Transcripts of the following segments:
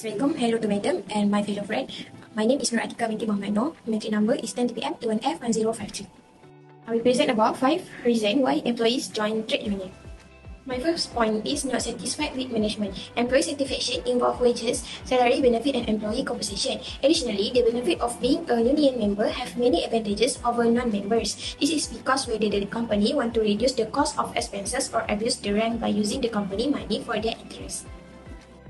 Assalamualaikum, hello to madam and my fellow friend. My name is Nur Atika binti Muhammad Noor. Metric number is 10 TPM 21F1053. I will present about 5 reasons why employees join trade union. My first point is not satisfied with management. Employee satisfaction involves wages, salary, benefit and employee compensation. Additionally, the benefit of being a union member have many advantages over non-members. This is because whether the company want to reduce the cost of expenses or abuse the rank by using the company money for their interest.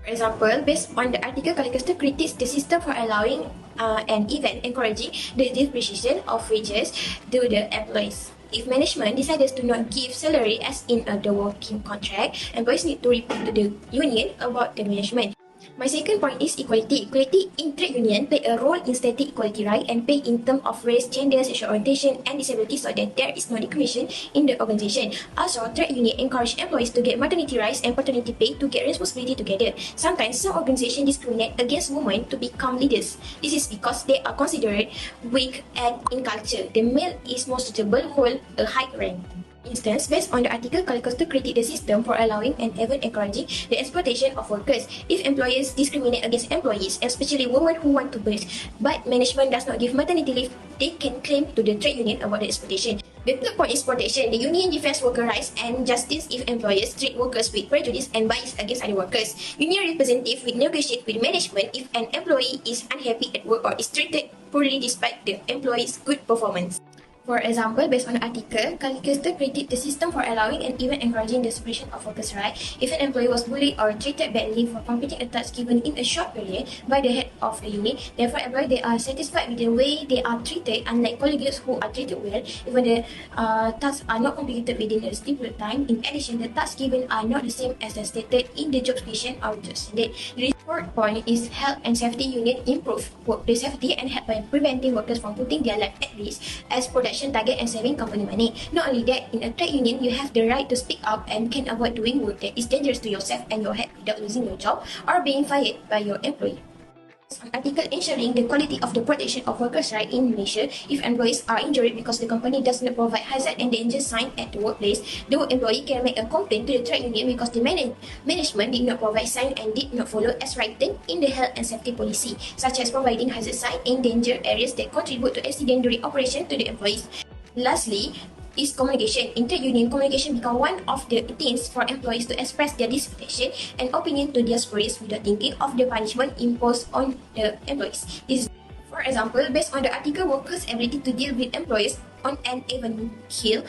For example, based on the article, Collector critiques the system for allowing and even encouraging the depreciation of wages to the employees. If management decides to not give salary as in the working contract, employees need to report to the union about the management. My second point is equality. Equality in trade union play a role in stating equality right and pay in terms of race, gender, sexual orientation and disability so that there is no discrimination in the organization. Also, trade union encourage employees to get maternity rights and paternity pay to get responsibility together. Sometimes some organizations discriminate against women to become leaders. This is because they are considered weak and in culture. The male is more suitable hold a high rank. Instance, based on the article, Collector critique the system for allowing and even encouraging the exploitation of workers. If employers discriminate against employees, especially women who want to birth, but management does not give maternity leave, they can claim to the trade union about the exploitation. The third point is protection. The union defends worker rights and justice if employers treat workers with prejudice and bias against other workers. Union representative will negotiate with management if an employee is unhappy at work or is treated poorly despite the employee's good performance. For example, based on the article, Collector critiques the system for allowing and even encouraging the separation of workers' rights. If an employee was bullied or treated badly for completing a task given in a short period by the head of the union, therefore employees they are satisfied with the way they are treated, unlike colleagues who are treated well, even the tasks are not completed within the stipulated time. In addition, the tasks given are not the same as the stated in the job description or job standard. The fourth point is health and safety. Union improve workplace safety and help by preventing workers from putting their life at risk as production target and saving company money. Not only that, in a trade union, you have the right to speak up and can avoid doing work that is dangerous to yourself and your head without losing your job or being fired by your employer. Article ensuring the quality of the protection of workers' rights in Malaysia. If employees are injured because the company does not provide hazard and danger sign at the workplace, the employee can make a complaint to the trade union because the management did not provide sign and did not follow as written in the health and safety policy, such as providing hazard sign in danger areas that contribute to accident during operation to the employees. Lastly, is communication. In trade union, communication become one of the things for employees to express their dissatisfaction and opinion to their superiors without thinking of the punishment imposed on the employees. This, for example, based on the article, workers' ability to deal with employees on an even keel.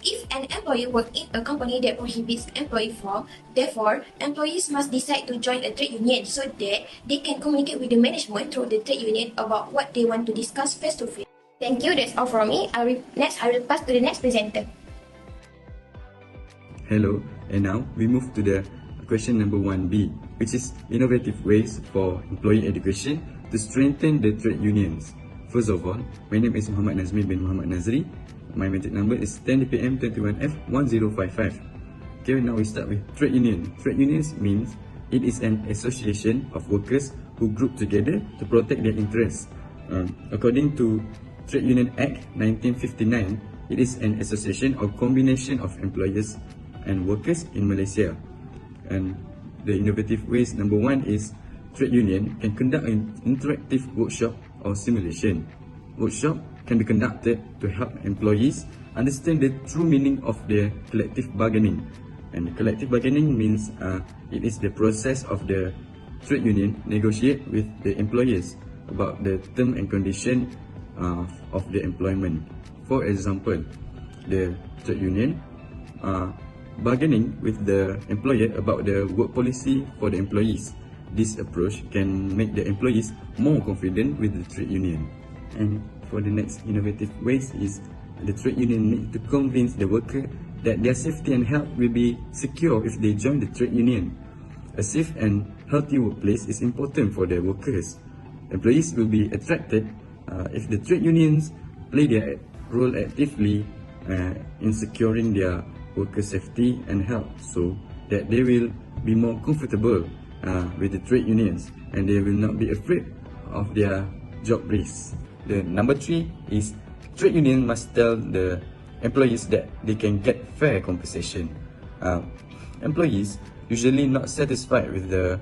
If an employee works in a company that prohibits employee from, therefore, employees must decide to join a trade union so that they can communicate with the management through the trade union about what they want to discuss face to face. Thank you, that's all from me. I will pass to the next presenter. Hello, and now we move to the question number 1B, which is innovative ways for employee education to strengthen the trade unions. First of all, my name is Muhammad Nazmi bin Muhammad Nazri. My metric number is 10 DPM 21F1055. Okay, now we start with trade union. Trade unions means it is an association of workers who group together to protect their interests. According to Trade Union Act 1959, it is an association or combination of employers and workers in Malaysia. And the innovative ways, number 1 is trade union can conduct an interactive workshop or simulation. Workshop can be conducted to help employees understand the true meaning of their collective bargaining. And collective bargaining means it is the process of the trade union negotiate with the employers about the term and condition of the employment. For example, the trade union bargaining with the employer about the work policy for the employees. This approach can make the employees more confident with the trade union. And for the next innovative ways is the trade union need to convince the worker that their safety and health will be secure if they join the trade union. A safe and healthy workplace is important for the workers. Employees will be attracted if the trade unions play their role actively in securing their worker safety and health, so that they will be more comfortable with the trade unions and they will not be afraid of their job risks. The number 3 is trade union must tell the employees that they can get fair compensation. Employees usually not satisfied with the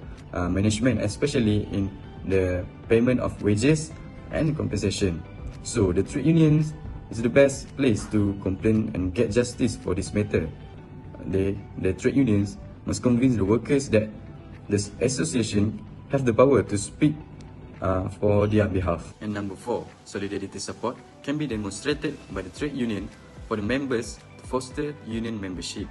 management, especially in the payment of wages and compensation. So the trade unions is the best place to complain and get justice for this matter. The trade unions must convince the workers that the association have the power to speak for their behalf. And number 4, solidarity support can be demonstrated by the trade union for the members to foster union membership.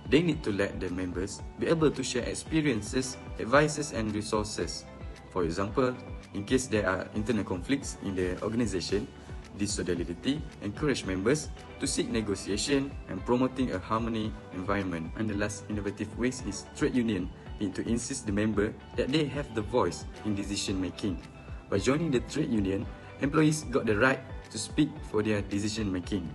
They need to let the members be able to share experiences, advices and resources. For example, in case there are internal conflicts in the organization, this solidarity encourages members to seek negotiation and promoting a harmony environment. And the last innovative ways is trade union need to insist the member that they have the voice in decision making. By joining the trade union, employees got the right to speak for their decision making.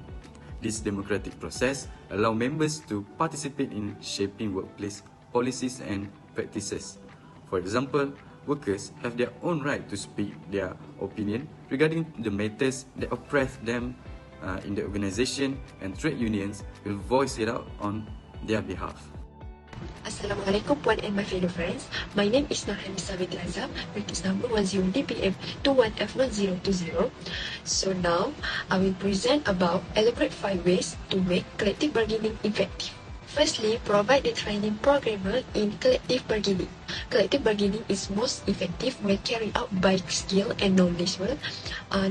This democratic process allows members to participate in shaping workplace policies and practices. For example, workers have their own right to speak their opinion regarding the matters that oppress them in the organization, and trade unions will voice it out on their behalf. Assalamualaikum Puan and my fellow friends. My name is Nurhanisa Azam, practice number 10DPM 21F1020. So now, I will present about elaborate 5 ways to make collective bargaining effective. Firstly, provide the training programmer in collective bargaining. Collective bargaining is most effective when carried out by skilled and knowledgeable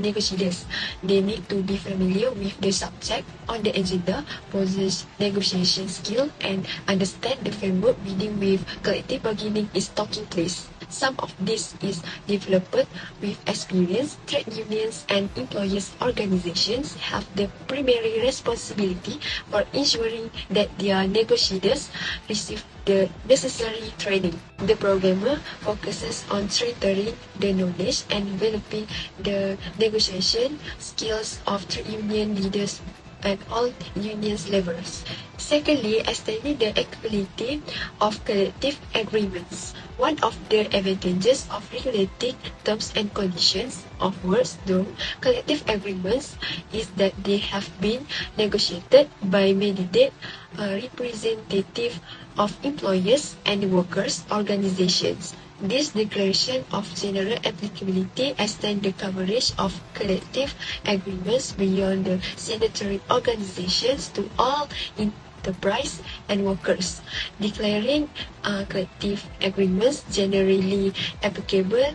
negotiators. They need to be familiar with the subject on the agenda, possess negotiation skill, and understand the framework within which collective bargaining is taking place. Some of this is developed with experience. Trade unions and employers' organizations have the primary responsibility for ensuring that their negotiators receive the necessary training. The programmer focuses on strengthening the knowledge and developing the negotiation skills of trade union leaders at all unions levels. Secondly, extending the applicability of collective agreements. One of the advantages of regulating terms and conditions of work through collective agreements is that they have been negotiated by mandate representative of employers and workers' organizations. This declaration of general applicability extends the coverage of collective agreements beyond the signatory organizations to all enterprise and workers. Declaring collective agreements generally applicable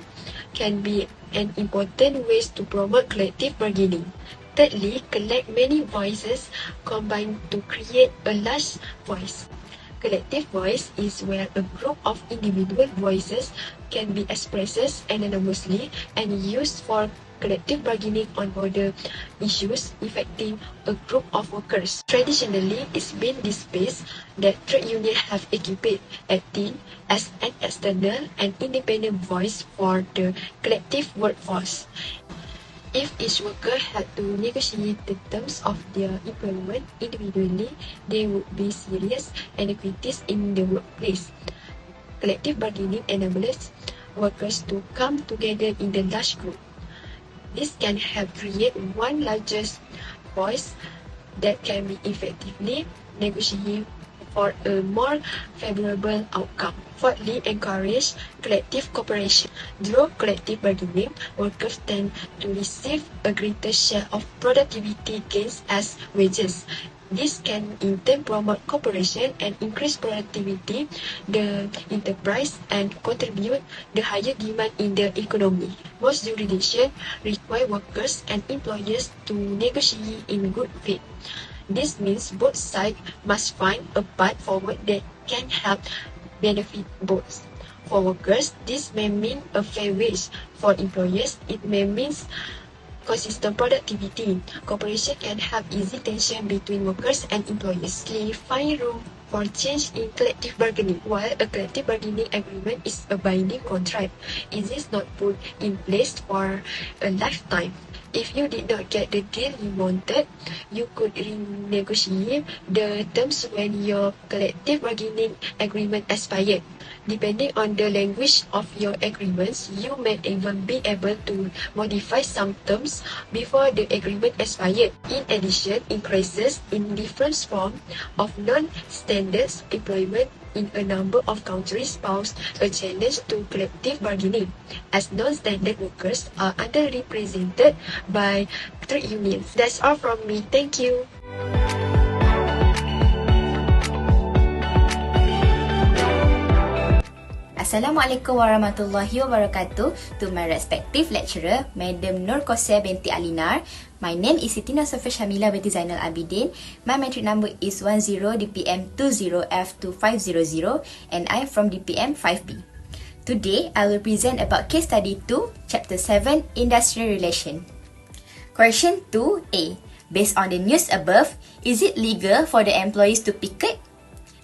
can be an important way to promote collective bargaining. Thirdly, collect many voices combined to create a large voice. Collective voice is where a group of individual voices can be expressed anonymously and used for collective bargaining on other issues affecting a group of workers. Traditionally, it's been this space that trade unions have equipped acting as an external and independent voice for the collective workforce. If each worker had to negotiate the terms of their employment individually, there would be serious inequities in the workplace. Collective bargaining enables workers to come together in the large group. This can help create one largest voice that can be effectively negotiated for a more favorable outcome. Fourthly, encourage collective cooperation. Through collective bargaining, workers tend to receive a greater share of productivity gains as wages. This can in turn promote cooperation and increase productivity, the enterprise, and contribute the higher demand in the economy. Most jurisdictions require workers and employers to negotiate in good faith. This means both sides must find a path forward that can help benefit both. For workers, this may mean a fair wage. For employers, it may mean consistent productivity. Cooperation can help ease tension between workers and employers. Find room for change in collective bargaining. While a collective bargaining agreement is a binding contract, it is not put in place for a lifetime. If you did not get the deal you wanted, you could renegotiate the terms when your collective bargaining agreement expired. Depending on the language of your agreements, you may even be able to modify some terms before the agreement expired. In addition, increases in different forms of non-standard employment in a number of countries pose a challenge to collective bargaining, as non-standard workers are underrepresented by trade unions. That's all from me. Thank you. Assalamualaikum warahmatullahi wabarakatuh. To my respective lecturer, Madam Nur Kosia binti Alinar. My name is Siti Nasofia Shamila binti Zainal Abidin. My matric number is 10 DPM 20F2500 and I am from DPM 5B. Today, I will present about case study 2, chapter 7, Industrial Relation. Question 2A. Based on the news above, is it legal for the employees to picket?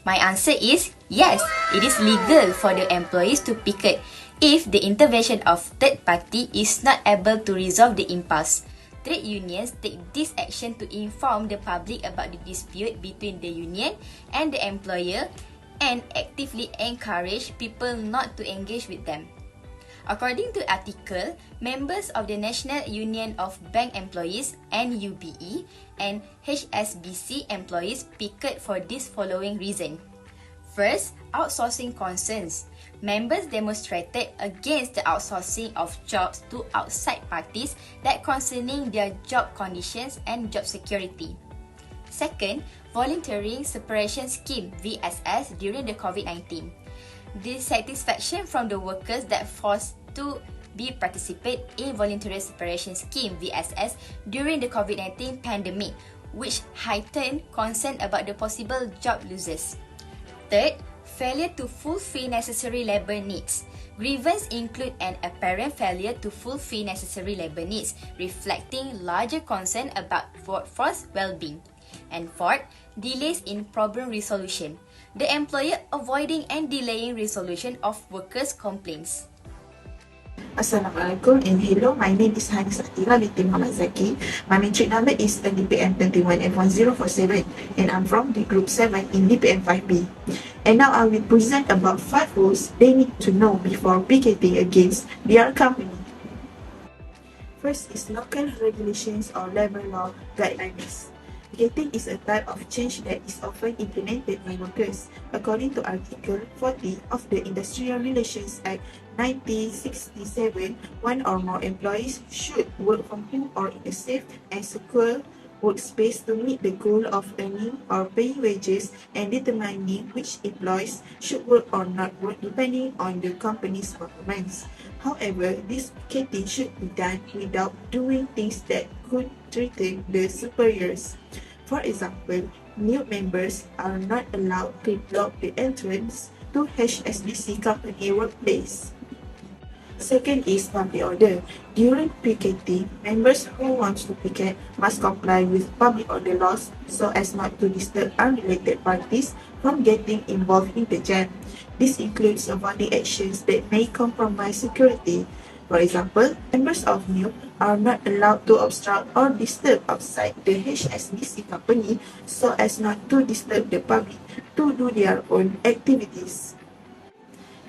My answer is yes, it is legal for the employees to picket if the intervention of third party is not able to resolve the impasse. Trade unions take this action to inform the public about the dispute between the union and the employer and actively encourage people not to engage with them. According to article, members of the National Union of Bank Employees (NUBE) and HSBC employees picket for this following reason. First, outsourcing concerns. Members demonstrated against the outsourcing of jobs to outside parties that concerning their job conditions and job security. Second, voluntary separation scheme (VSS) during the COVID-19. Dissatisfaction from the workers that forced to be participate in voluntary separation scheme (VSS) during the COVID-19 pandemic, which heightened concern about the possible job losses. Third, failure to fulfill necessary labour needs. Grievance include an apparent failure to fulfill necessary labour needs, reflecting larger concern about workforce well-being. And fourth, delays in problem resolution. The employer avoiding and delaying resolution of workers' complaints. Assalamualaikum and hello, my name is Hanis Atira binti Muhammad Zaki. My matric number is DPM 21F1047 and I'm from the group 7 in DPM 5B. And now I will present about 5 rules they need to know before picketing against their company. First is local regulations or labor law guidelines. Picketing is a type of change that is often implemented by workers. According to Article 40 of the Industrial Relations Act 1967, one or more employees should work from home or in a safe and secure workspace to meet the goal of earning or paying wages and determining which employees should work or not work depending on the company's performance. However, this picketing should be done without doing things that could threaten the superiors. For example, new members are not allowed to block the entrance to HSBC company workplace. Second is public order. During picketing, members who want to picket must comply with public order laws so as not to disturb unrelated parties from getting involved in the jam. This includes avoiding actions that may compromise security. For example, members of NUB are not allowed to obstruct or disturb outside the HSBC company so as not to disturb the public to do their own activities.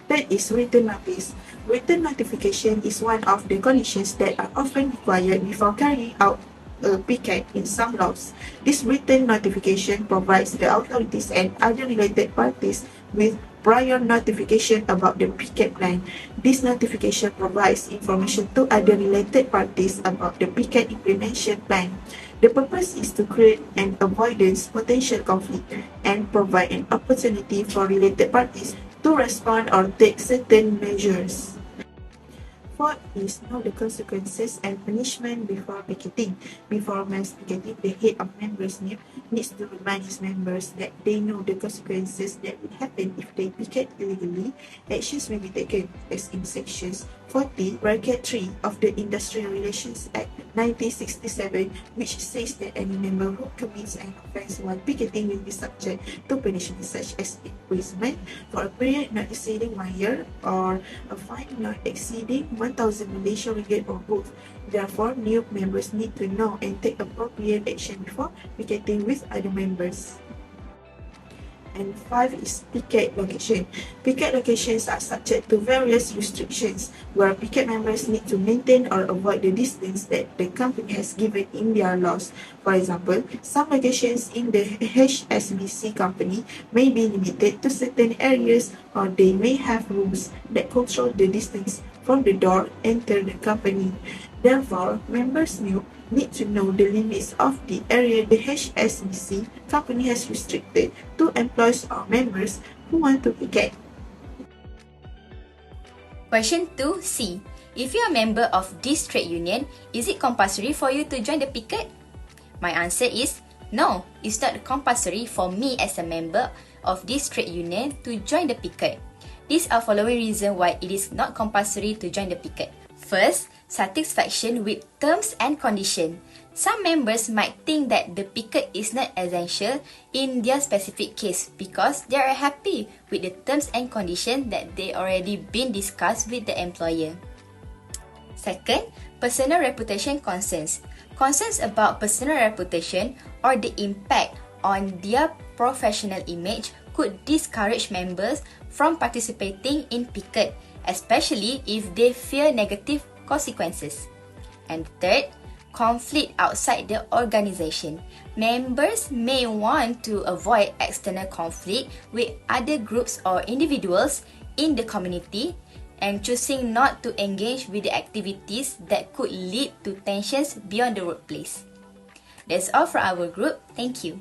Third is written notice. Written notification is one of the conditions that are often required before carrying out a picket in some laws. This written notification provides the authorities and other related parties with prior notification about the picket plan. This notification provides information to other related parties about the picket implementation plan. The purpose is to create an avoidance potential conflict and provide an opportunity for related parties to respond or take certain measures. Fourth is know the consequences and punishment before picketing. Before mass picketing, the head of members needs to remind his members that they know the consequences that will happen if they picket illegally. Actions may be taken, as in sections 40, bracket 3 of the Industrial Relations Act 1967, which says that any member who commits an offence while picketing will be subject to punishment such as imprisonment for a period not exceeding 1 year or a fine not exceeding 1,000 Malaysian ringgit or both. Therefore, new members need to know and take appropriate action before picketing with other members. And 5 is picket location. Picket locations are subject to various restrictions where picket members need to maintain or avoid the distance that the company has given in their laws. For example, some locations in the HSBC company may be limited to certain areas, or they may have rules that control the distance from the door enter the company. Therefore, members need to know the limits of the area the HSBC company has restricted to employees or members who want to picket. Question 2C. If you are a member of this trade union, is it compulsory for you to join the picket? My answer is no, it's not compulsory for me as a member of this trade union to join the picket. These are following reasons why it is not compulsory to join the picket. First, satisfaction with terms and conditions. Some members might think that the picket is not essential in their specific case because they are happy with the terms and conditions that they already been discussed with the employer. Second, personal reputation concerns. Concerns about personal reputation or the impact on their professional image could discourage members from participating in picket, especially if they fear negative consequences. And third, conflict outside the organization. Members may want to avoid external conflict with other groups or individuals in the community and choosing not to engage with the activities that could lead to tensions beyond the workplace. That's all from our group. Thank you.